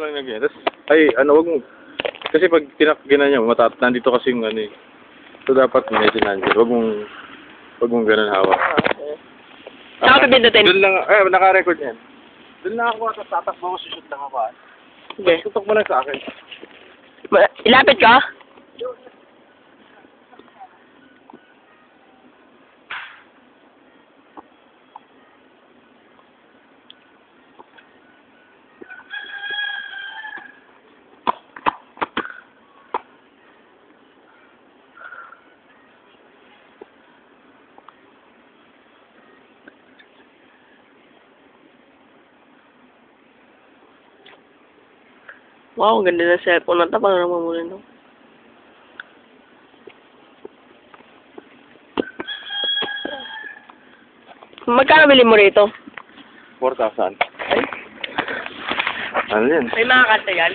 lang na ganyan. Tapos, ay, ano, wag mo. Kasi pag tinakginan niya, nandito kasi yung ano eh. So, dapat medyo nandiyan. Wag mong ganun hawak. Okay. Saan ka pindutin? Doon lang, naka-record yan. Doon lang ako, tapos tatakbo ko, sushoot lang ako. Sige. Tutok mo lang sa akin. Ilapit ka? Wow, ang ganda ng cellphone na ito. Paano naman muna ito? Magkano bili mo rito? 4,000. Ay, Ano yan? may mga kanta yan.